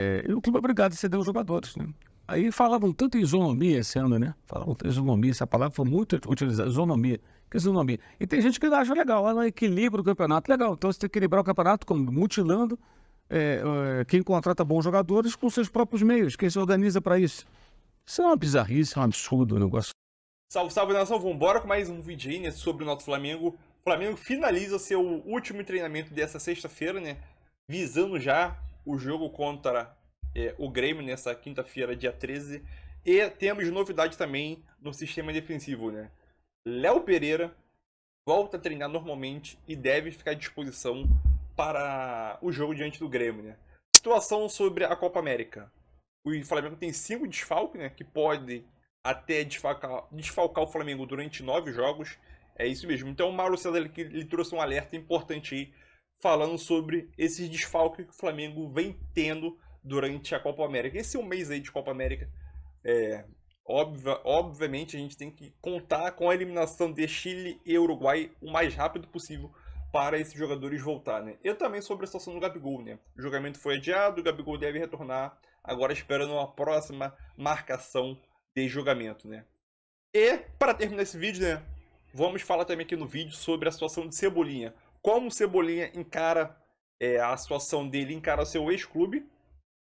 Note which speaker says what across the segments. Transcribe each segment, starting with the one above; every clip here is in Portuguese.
Speaker 1: E o clube é obrigado a ceder os jogadores, né? Aí falavam tanto em isonomia esse ano, né? Falavam tanto em isonomia, essa palavra foi muito utilizada, isonomia. Que isonomia? E tem gente que acha legal, ela equilibra o campeonato, legal. Então você tem que equilibrar o campeonato como mutilando quem contrata bons jogadores com seus próprios meios, quem se organiza para isso. Isso é uma bizarrice, é um absurdo o negócio.
Speaker 2: Salve, salve nação, vambora com mais um vídeo aí, né, sobre o nosso Flamengo. O Flamengo finaliza seu último treinamento dessa sexta-feira, né, visando já o jogo contra o Grêmio nessa quinta-feira, dia 13. E temos novidade também no sistema defensivo, né. Léo Pereira volta a treinar normalmente e deve ficar à disposição para o jogo diante do Grêmio, né. Situação sobre a Copa América. O Flamengo tem 5 desfalques, né, que pode até desfalcar o Flamengo durante 9 jogos. É isso mesmo. Então o Mauro César ele trouxe um alerta importante aí, falando sobre esses desfalques que o Flamengo vem tendo durante a Copa América. Esse é um mês aí de Copa América. Obviamente a gente tem que contar com a eliminação de Chile e Uruguai o mais rápido possível para esses jogadores voltar, né? E também sobre a situação do Gabigol, né? O julgamento foi adiado, o Gabigol deve retornar, agora esperando uma próxima marcação de julgamento, né? E, para terminar esse vídeo, né, vamos falar também aqui no vídeo sobre a situação de Cebolinha. Como o Cebolinha encara a situação dele, encara o seu ex-clube,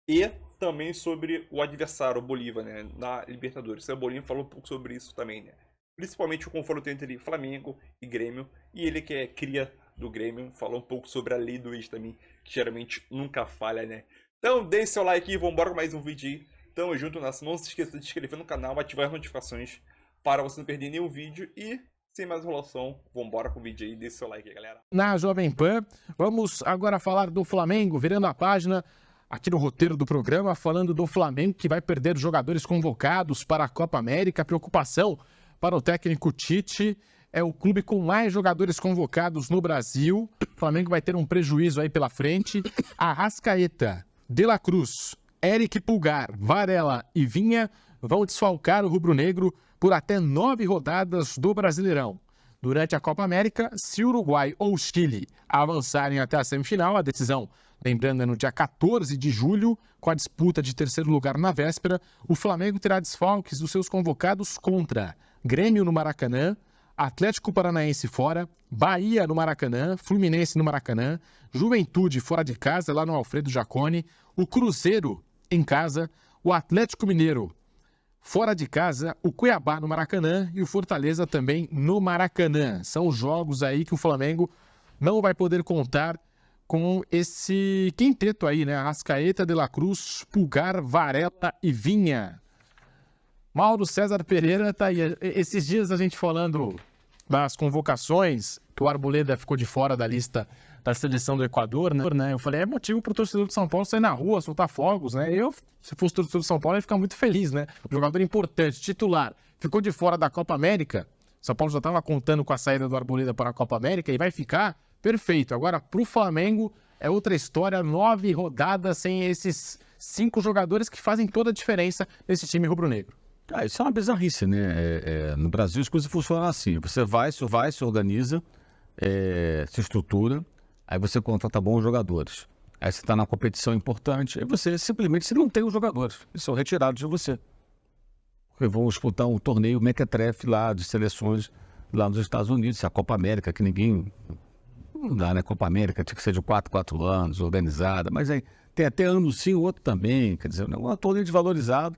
Speaker 2: e também sobre o adversário, o Bolívar, né, na Libertadores. O Cebolinha falou um pouco sobre isso também, né? Principalmente o confronto entre Flamengo e Grêmio, e ele que é cria do Grêmio, falou um pouco sobre a lei do ex também, que geralmente nunca falha, né? Então deixe seu like e vambora com mais um vídeo aí. Tamo junto, não se esqueça de se inscrever no canal, ativar as notificações para você não perder nenhum vídeo. E, sem mais enrolação, vambora com o vídeo aí, deixe seu like aí, galera.
Speaker 3: Na Jovem Pan, vamos agora falar do Flamengo, virando a página aqui no roteiro do programa, falando do Flamengo que vai perder jogadores convocados para a Copa América. A preocupação para o técnico Tite, é o clube com mais jogadores convocados no Brasil. O Flamengo vai ter um prejuízo aí pela frente. Arrascaeta, De La Cruz, Eric Pulgar, Varela e Vinha vão desfalcar o rubro-negro por até 9 rodadas do Brasileirão. Durante a Copa América, se o Uruguai ou o Chile avançarem até a semifinal, a decisão, lembrando, é no dia 14 de julho, com a disputa de terceiro lugar na véspera, o Flamengo terá desfalques dos seus convocados contra Grêmio no Maracanã, Atlético Paranaense fora, Bahia no Maracanã, Fluminense no Maracanã, Juventude fora de casa, lá no Alfredo Jaconi, o Cruzeiro em casa, o Atlético Mineiro fora de casa, o Cuiabá no Maracanã e o Fortaleza também no Maracanã. São os jogos aí que o Flamengo não vai poder contar com esse quinteto aí, né? Arrascaeta, De La Cruz, Pulgar, Varela e Vinha. Mauro César Pereira tá aí. Esses dias a gente falando das convocações, que o Arboleda ficou de fora da lista da seleção do Equador, né? Eu falei, é motivo pro torcedor de São Paulo sair na rua, soltar fogos, né? Eu, se fosse torcedor de São Paulo, ia ficar muito feliz, né? Um jogador importante, titular, ficou de fora da Copa América. São Paulo já estava contando com a saída do Arboleda para a Copa América e vai ficar perfeito. Agora, pro Flamengo, é outra história, 9 rodadas sem esses 5 jogadores que fazem toda a diferença nesse time rubro-negro.
Speaker 1: Isso é uma bizarrice, né? No Brasil as coisas funcionam assim. Você vai, se organiza, se estrutura, aí você contrata bons jogadores. Aí você está na competição importante, aí você simplesmente não tem os jogadores. Eles são retirados de você. Porque vão disputar um torneio mequetrefe lá de seleções lá nos Estados Unidos, a Copa América, que ninguém... Não dá, né? Copa América tinha que ser de 4 anos, organizada. Mas aí tem até ano sim, o outro também. Quer dizer, um torneio desvalorizado.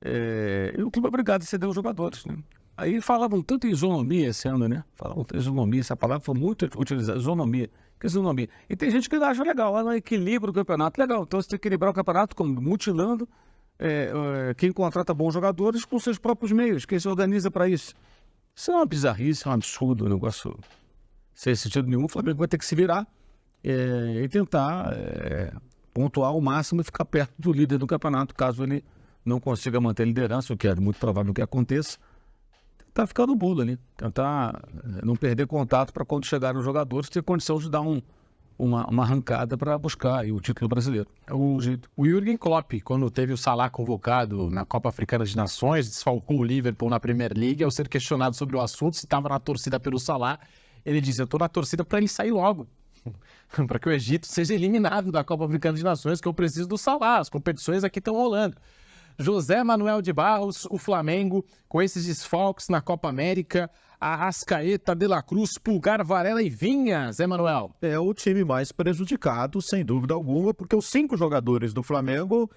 Speaker 1: E o clube é obrigado a ceder os jogadores, né? Aí falavam tanto em isonomia esse ano, né? Falavam em isonomia, essa palavra foi muito utilizada, isonomia. Que isonomia? E tem gente que acha legal, ela equilibra o campeonato. Legal, então você tem que equilibrar o campeonato como mutilando quem contrata bons jogadores com seus próprios meios, quem se organiza para isso. Isso é uma bizarrice, é um absurdo, um negócio sem sentido nenhum. O Flamengo vai ter que se virar e tentar pontuar o máximo e ficar perto do líder do campeonato, caso ele não consiga manter a liderança, o que é muito provável que aconteça. Tentar ficar no bolo ali, tentar não perder contato para quando chegarem os jogadores ter condição de dar uma arrancada para buscar aí o título brasileiro.
Speaker 3: O Jürgen Klopp, quando teve o Salah convocado na Copa Africana de Nações, desfalcou o Liverpool na Premier League, ao ser questionado sobre o assunto, se estava na torcida pelo Salah, ele disse, eu estou na torcida para ele sair logo. para que o Egito seja eliminado da Copa Africana de Nações, que eu preciso do Salah. As competições aqui estão rolando. José Manuel de Barros, o Flamengo, com esses desfalques na Copa América, Arrascaeta, De La Cruz, Pulgar, Varela e Vinha, Zé Manuel.
Speaker 4: É o time mais prejudicado, sem dúvida alguma, porque os 5 jogadores do Flamengo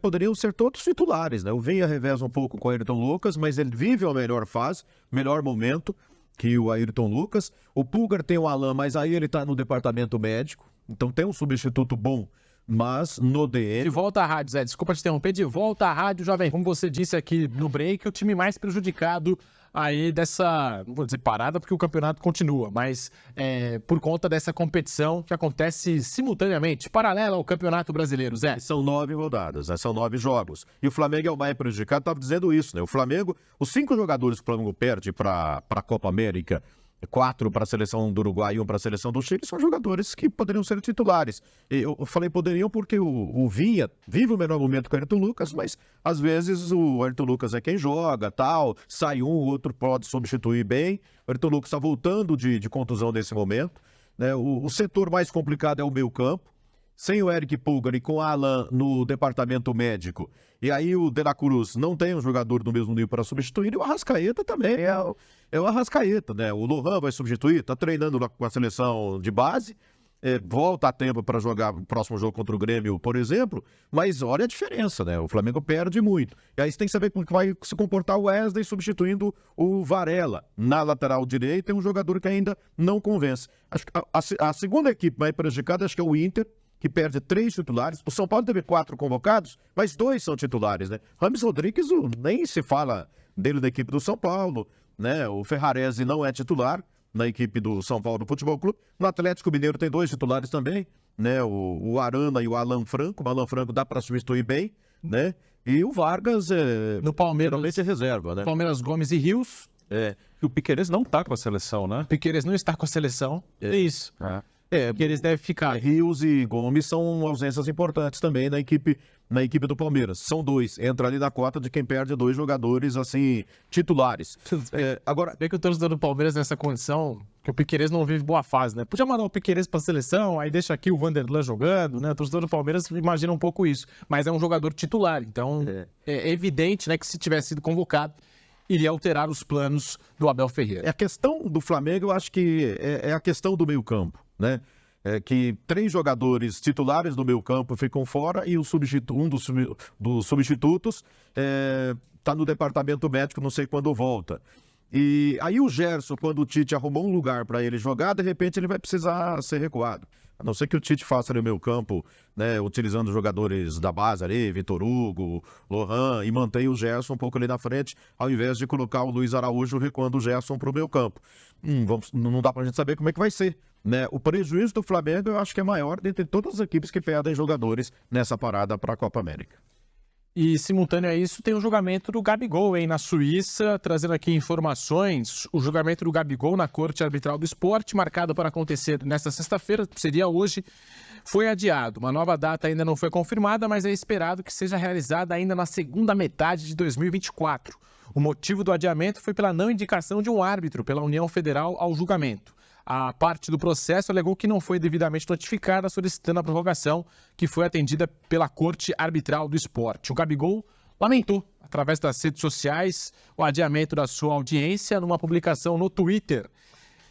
Speaker 4: poderiam ser todos titulares, né? O Vinha reveza um pouco com o Ayrton Lucas, mas ele vive a melhor fase, melhor momento que o Ayrton Lucas. O Pulgar tem o Alan, mas aí ele está no departamento médico, então tem um substituto bom, mas no DN...
Speaker 3: De volta à rádio, Zé, desculpa te interromper, de volta à rádio, Jovem. Como você disse aqui no break, o time mais prejudicado aí dessa, não vou dizer parada, porque o campeonato continua, mas por conta dessa competição que acontece simultaneamente, paralela ao Campeonato Brasileiro, Zé.
Speaker 4: São 9 rodadas, né? São 9 jogos. E o Flamengo é o mais prejudicado, estava dizendo isso, né? O Flamengo, os 5 jogadores que o Flamengo perde para a Copa América, 4 para a seleção do Uruguai e 1 para a seleção do Chile, são jogadores que poderiam ser titulares. Eu falei poderiam porque o Vinha vive o melhor momento com o Ayrton Lucas, mas às vezes o Ayrton Lucas é quem joga, tal, sai um, o outro pode substituir bem. O Ayrton Lucas está voltando de contusão nesse momento, né? O setor mais complicado é o meio-campo, sem o Eric Pulgar e com o Alan no departamento médico. E aí o De La Cruz não tem um jogador do mesmo nível para substituir, e o Arrascaeta também é o Arrascaeta, né? O Lohan vai substituir, está treinando com a seleção de base, volta a tempo para jogar o próximo jogo contra o Grêmio, por exemplo, mas olha a diferença, né? O Flamengo perde muito. E aí você tem que saber como que vai se comportar o Wesley substituindo o Varela. Na lateral direita tem um jogador que ainda não convence. Acho que a segunda equipe mais prejudicada acho que é o Inter, que perde 3 titulares. O São Paulo teve 4 convocados, mas 2 são titulares, né? Rames Rodrigues, nem se fala dele da equipe do São Paulo, né? O Ferrarese não é titular na equipe do São Paulo Futebol Clube. No Atlético Mineiro tem 2 titulares também, né? O Arana e o Alan Franco. O Alan Franco dá para substituir bem, né? E o Vargas
Speaker 3: no Palmeiras,
Speaker 4: geralmente é reserva, né?
Speaker 3: Palmeiras, Gomes e Rios.
Speaker 1: E o Piquerez não tá com a seleção, né?
Speaker 3: O Piquerez não está com a seleção. É isso. Porque eles devem ficar.
Speaker 4: Rios e Gomes são ausências importantes também na equipe do Palmeiras. São 2. Entra ali na cota de quem perde 2 jogadores, assim, titulares.
Speaker 3: Agora, vê que o torcedor do Palmeiras nessa condição, que o Piquerez não vive boa fase, né? Podia mandar o Piquerez pra seleção, aí deixa aqui o Vanderlan jogando, né? O torcedor do Palmeiras imagina um pouco isso. Mas é um jogador titular, então é evidente, né, que se tivesse sido convocado, iria alterar os planos do Abel Ferreira.
Speaker 4: A questão do Flamengo, eu acho que é a questão do meio-campo, né? Que 3 jogadores titulares do meio-campo ficam fora e um dos substitutos está no departamento médico, não sei quando volta. E aí o Gerson, quando o Tite arrumou um lugar para ele jogar, de repente ele vai precisar ser recuado. A não ser que o Tite faça no meio campo, né, utilizando jogadores da base ali, Vitor Hugo, Lohan, e mantenha o Gerson um pouco ali na frente, ao invés de colocar o Luiz Araújo recuando o Gerson para o meio campo. Não dá para a gente saber como é que vai ser, né? O prejuízo do Flamengo eu acho que é maior dentre todas as equipes que perdem jogadores nessa parada para a Copa América.
Speaker 3: E, simultâneo a isso, tem o julgamento do Gabigol, na Suíça, trazendo aqui informações. O julgamento do Gabigol na Corte Arbitral do Esporte, marcado para acontecer nesta sexta-feira, seria hoje, foi adiado. Uma nova data ainda não foi confirmada, mas é esperado que seja realizada ainda na segunda metade de 2024. O motivo do adiamento foi pela não indicação de um árbitro pela União Federal ao julgamento. A parte do processo alegou que não foi devidamente notificada, solicitando a prorrogação, que foi atendida pela Corte Arbitral do Esporte. O Gabigol lamentou, através das redes sociais, o adiamento da sua audiência numa publicação no Twitter.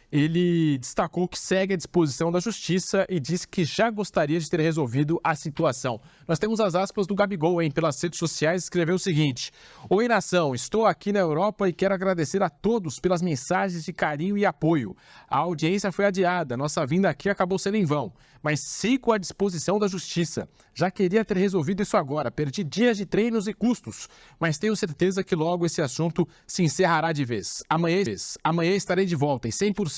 Speaker 3: Ele destacou que segue à disposição da Justiça e disse que já gostaria de ter resolvido a situação. Nós temos as aspas do Gabigol, pelas redes sociais, escreveu o seguinte: Oi, nação, estou aqui na Europa e quero agradecer a todos pelas mensagens de carinho e apoio. A audiência foi adiada, nossa vinda aqui acabou sendo em vão, mas sigo à disposição da Justiça. Já queria ter resolvido isso agora, perdi dias de treinos e custos, mas tenho certeza que logo esse assunto se encerrará de vez. Amanhã estarei de volta e 100%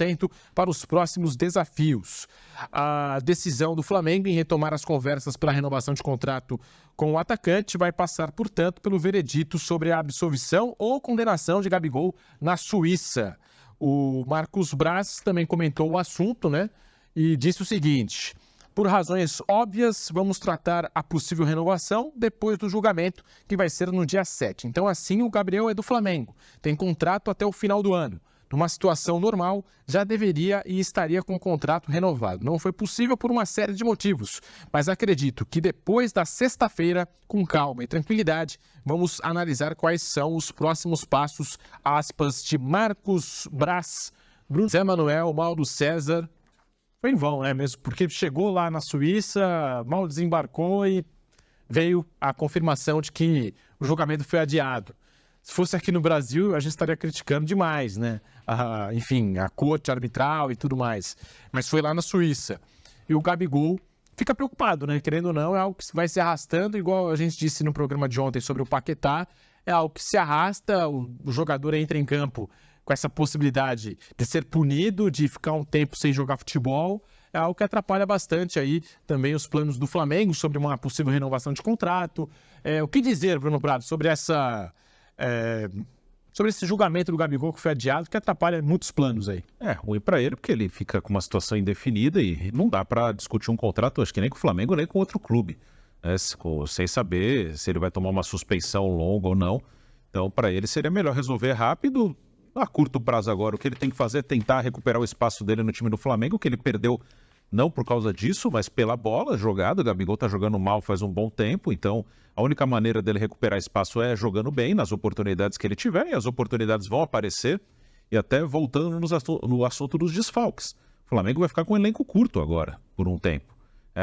Speaker 3: para os próximos desafios. A decisão do Flamengo em retomar as conversas para a renovação de contrato com o atacante vai passar, portanto, pelo veredito sobre a absolvição ou condenação de Gabigol na Suíça. O Marcos Braz também comentou o assunto, né? E disse o seguinte: por razões óbvias, vamos tratar a possível renovação depois do julgamento, que vai ser no dia 7. Então, assim, o Gabriel é do Flamengo. Tem contrato até o final do ano. Numa situação normal, já deveria e estaria com o contrato renovado. Não foi possível por uma série de motivos, mas acredito que depois da sexta-feira, com calma e tranquilidade, vamos analisar quais são os próximos passos, aspas, de Marcos Braz, Bruno Zé Manuel, Mauro César. Foi em vão, né, mesmo? Porque chegou lá na Suíça, mal desembarcou e veio a confirmação de que o julgamento foi adiado. Se fosse aqui no Brasil, a gente estaria criticando demais, né? Enfim, a corte arbitral e tudo mais. Mas foi lá na Suíça. E o Gabigol fica preocupado, né? Querendo ou não, é algo que vai se arrastando, igual a gente disse no programa de ontem sobre o Paquetá, é algo que se arrasta, o jogador entra em campo com essa possibilidade de ser punido, de ficar um tempo sem jogar futebol, é algo que atrapalha bastante aí também os planos do Flamengo sobre uma possível renovação de contrato. O que dizer, Bruno Prado, sobre sobre esse julgamento do Gabigol que foi adiado, que atrapalha muitos planos aí?
Speaker 5: Ruim pra ele, porque ele fica com uma situação indefinida e não dá pra discutir um contrato, acho que nem com o Flamengo, nem com outro clube, né? Sem saber se ele vai tomar uma suspensão longa ou não. Então, pra ele seria melhor resolver rápido, a curto prazo agora. O que ele tem que fazer é tentar recuperar o espaço dele no time do Flamengo, que ele perdeu não por causa disso, mas pela bola jogada. O Gabigol tá jogando mal faz um bom tempo, então a única maneira dele recuperar espaço é jogando bem nas oportunidades que ele tiver, e as oportunidades vão aparecer. E até voltando no assunto dos desfalques, o Flamengo vai ficar com um elenco curto agora, por um tempo.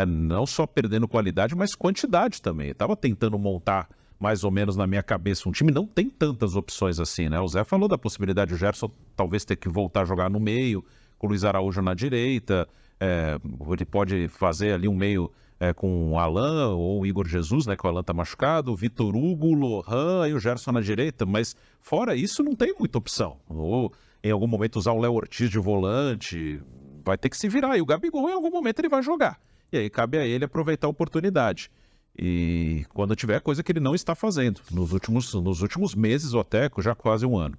Speaker 5: Não só perdendo qualidade, mas quantidade também. Eu tava tentando montar mais ou menos na minha cabeça. Um time não tem tantas opções assim, né? O Zé falou da possibilidade do Gerson talvez ter que voltar a jogar no meio, com o Luiz Araújo na direita. Ele pode fazer ali um meio com o Alan ou o Igor Jesus, né? Que o Alan tá machucado, o Vitor Hugo, o Lohan e o Gerson na direita. Mas fora isso, não tem muita opção. Ou em algum momento usar o Léo Ortiz de volante. Vai ter que se virar. E o Gabigol, em algum momento, ele vai jogar. E aí cabe a ele aproveitar a oportunidade. E quando tiver coisa que ele não está fazendo nos últimos meses ou até já quase um ano.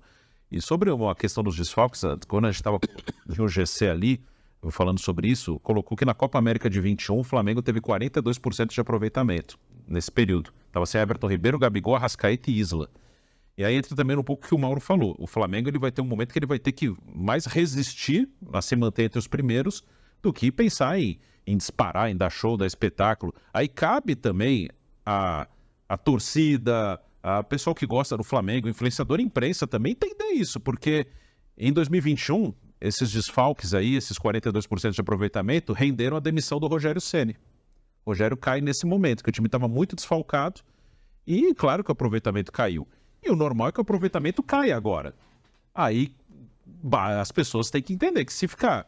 Speaker 5: E sobre a questão dos desfalques, quando a gente estava com o GC ali, falando sobre isso, colocou que na Copa América de 21 o Flamengo teve 42% de aproveitamento nesse período. Estava sem Everton Ribeiro, Gabigol, Arrascaeta e Isla. E aí entra também um pouco o que o Mauro falou. O Flamengo ele vai ter um momento que ele vai ter que mais resistir a se manter entre os primeiros do que pensar em disparar, em dar show, dar espetáculo. Aí cabe também a torcida, a pessoal que gosta do Flamengo, influenciador e imprensa também entender isso, porque em 2021, esses desfalques aí, esses 42% de aproveitamento, renderam a demissão do Rogério Ceni. O Rogério cai nesse momento, que o time estava muito desfalcado e claro que o aproveitamento caiu. E o normal é que o aproveitamento caia agora. Aí as pessoas têm que entender que se ficar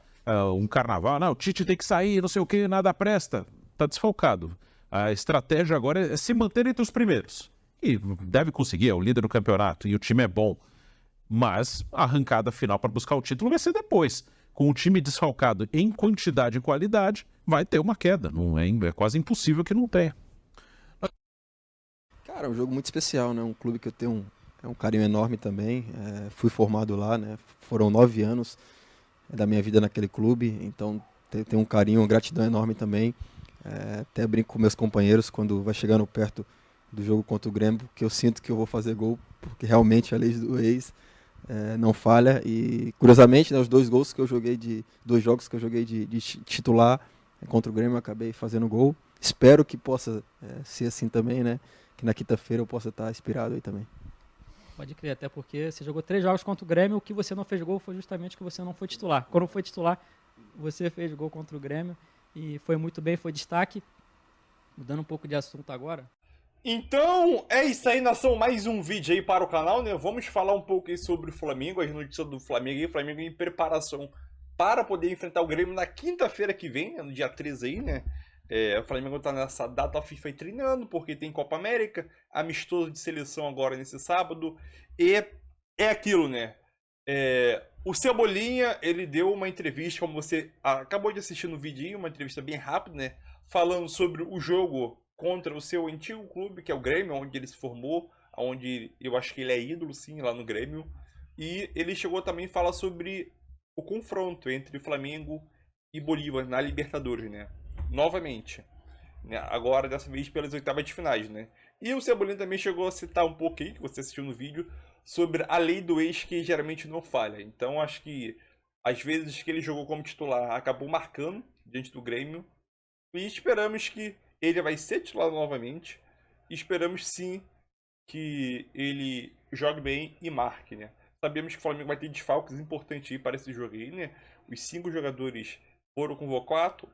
Speaker 5: um carnaval, o Tite tem que sair, não sei o que, nada presta, tá desfalcado. A estratégia agora é se manter entre os primeiros. E deve conseguir, é o líder do campeonato e o time é bom. Mas a arrancada final para buscar o título vai ser depois. Com o time desfalcado em quantidade e qualidade, vai ter uma queda. É quase impossível que não tenha.
Speaker 6: Cara, é um jogo muito especial, né? Um clube que eu tenho um carinho enorme também. Fui formado lá, né? Foram 9 anos da minha vida naquele clube, então tenho um carinho, uma gratidão enorme também. Até brinco com meus companheiros quando vai chegando perto do jogo contra o Grêmio, que eu sinto que eu vou fazer gol, porque realmente a lei do ex não falha. E curiosamente, né, os 2 jogos que eu joguei de titular contra o Grêmio, eu acabei fazendo gol. Espero que possa ser assim também, né? Que na quinta-feira eu possa estar inspirado aí também.
Speaker 7: Pode crer, até porque você jogou 3 jogos contra o Grêmio, o que você não fez gol foi justamente que você não foi titular. Quando foi titular, você fez gol contra o Grêmio e foi muito bem, foi destaque. Mudando um pouco de assunto agora.
Speaker 2: Então, é isso aí, nação, mais um vídeo aí para o canal, né? Vamos falar um pouco aí sobre o Flamengo, as notícias do Flamengo aí, o Flamengo em preparação para poder enfrentar o Grêmio na quinta-feira que vem, no dia 13 aí, né? O Flamengo tá nessa data FIFA aí treinando, porque tem Copa América, amistoso de seleção agora nesse sábado, e é aquilo, né? O Cebolinha, ele deu uma entrevista, como você acabou de assistir no vídeo, uma entrevista bem rápida, né? Falando sobre o jogo contra o seu antigo clube, que é o Grêmio, onde ele se formou, onde eu acho que ele é ídolo, sim, lá no Grêmio. E ele chegou também a falar sobre o confronto entre Flamengo e Bolívar na Libertadores, né? Novamente, né? Agora dessa vez pelas oitavas de finais, né? E o Cebolinha também chegou a citar um pouco aí, que você assistiu no vídeo, sobre a lei do ex que geralmente não falha. Então acho que às vezes que ele jogou como titular acabou marcando diante do Grêmio. E esperamos que ele vai ser titular novamente. E esperamos sim que ele jogue bem e marque, né? Sabemos que o Flamengo vai ter desfalques importantes aí para esse jogo aí, né? Os 5 jogadores foram convocados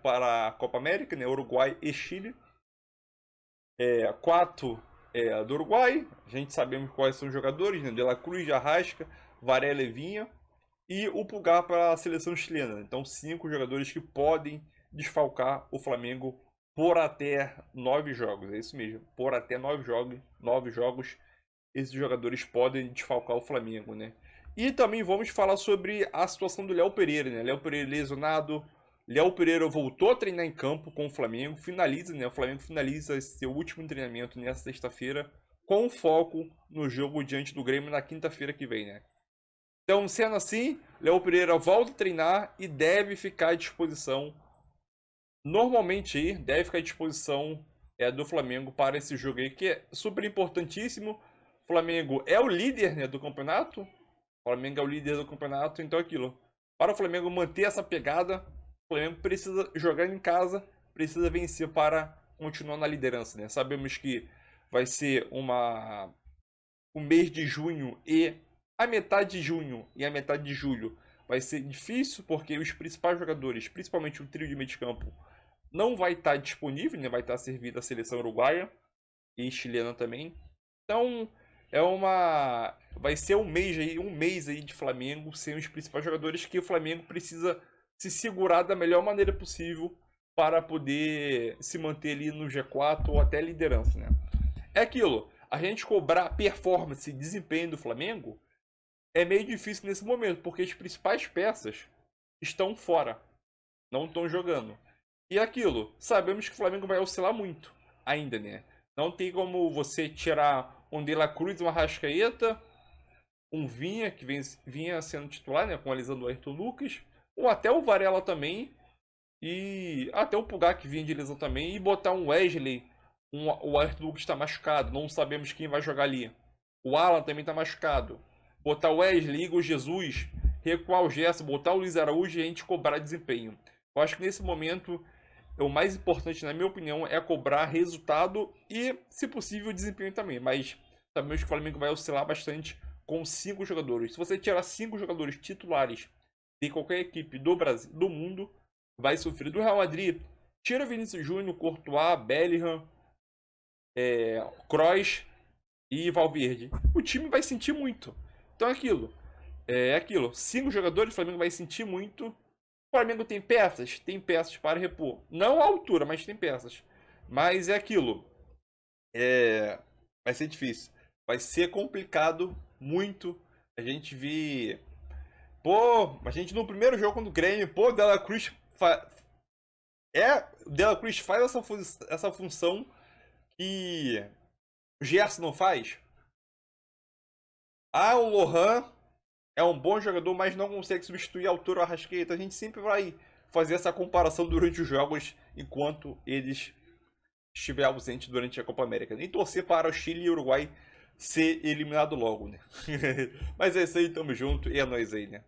Speaker 2: para a Copa América, né? Uruguai e Chile. 4 do Uruguai, a gente sabemos quais são os jogadores, né? De la Cruz, Arrasca, Varela e Vinha. E o Pulgar para a seleção chilena. Então 5 jogadores que podem desfalcar o Flamengo por até 9 jogos. É isso mesmo, por até 9 jogos. Esses jogadores podem desfalcar o Flamengo, né? E também vamos falar sobre a situação do Léo Pereira, né? Léo Pereira lesionado. Léo Pereira voltou a treinar em campo com o Flamengo. O Flamengo finaliza seu último treinamento nessa sexta-feira com foco no jogo diante do Grêmio na quinta-feira que vem, né? Então, sendo assim, Léo Pereira volta a treinar e deve ficar à disposição. Normalmente aí, deve ficar à disposição do Flamengo para esse jogo aí, que é super importantíssimo. O Flamengo é o líder, né, do campeonato. Então é aquilo. Para o Flamengo manter essa pegada, o Flamengo precisa jogar em casa, precisa vencer para continuar na liderança, né? Sabemos que vai ser o mês de junho e a metade de junho e a metade de julho vai ser difícil, porque os principais jogadores, principalmente o trio de meio de campo, não vai estar disponível, né? Vai estar servida a seleção uruguaia e chilena também. Então, vai ser um mês aí de Flamengo sem os principais jogadores, que o Flamengo precisa se segurar da melhor maneira possível para poder se manter ali no G4 ou até liderança, né? É aquilo, a gente cobrar performance e desempenho do Flamengo é meio difícil nesse momento, porque as principais peças estão fora, não estão jogando. E aquilo, sabemos que o Flamengo vai oscilar muito ainda, né? Não tem como você tirar um De La Cruz, um Arrascaeta, um Vinha, que vinha sendo titular, né? Com a lesão do Ayrton Lucas, ou até o Varela também, e até o Pulgar, que vinha de lesão também, e botar um Wesley. O Ayrton Lucas está machucado, não sabemos quem vai jogar ali. O Alan também está machucado. Botar o Wesley, Igor Jesus, recuar o Gerson, botar o Luiz Araújo e a gente cobrar desempenho. Eu acho que nesse momento, o mais importante, na minha opinião, é cobrar resultado e, se possível, desempenho também. Mas sabemos que o Flamengo vai oscilar bastante com 5 jogadores. Se você tirar 5 jogadores titulares de qualquer equipe do Brasil, do mundo, vai sofrer. Do Real Madrid, tira Vinícius Júnior, Courtois, Bellingham, Kroos e Valverde. O time vai sentir muito. Então é aquilo. 5 jogadores, o Flamengo vai sentir muito. O Flamengo tem peças para repor. Não a altura, mas tem peças. Mas é aquilo. Vai ser difícil. Vai ser complicado muito. A gente vê. A gente no primeiro jogo contra o Grêmio, o De La Cruz faz essa função que o Gerson não faz. O Lohan é um bom jogador, mas não consegue substituir a altura do Arrascaeta. A gente sempre vai fazer essa comparação durante os jogos, enquanto eles estiver ausente durante a Copa América. Nem torcer para o Chile e o Uruguai ser eliminado logo, né? Mas é isso aí, tamo junto e é nóis aí, né?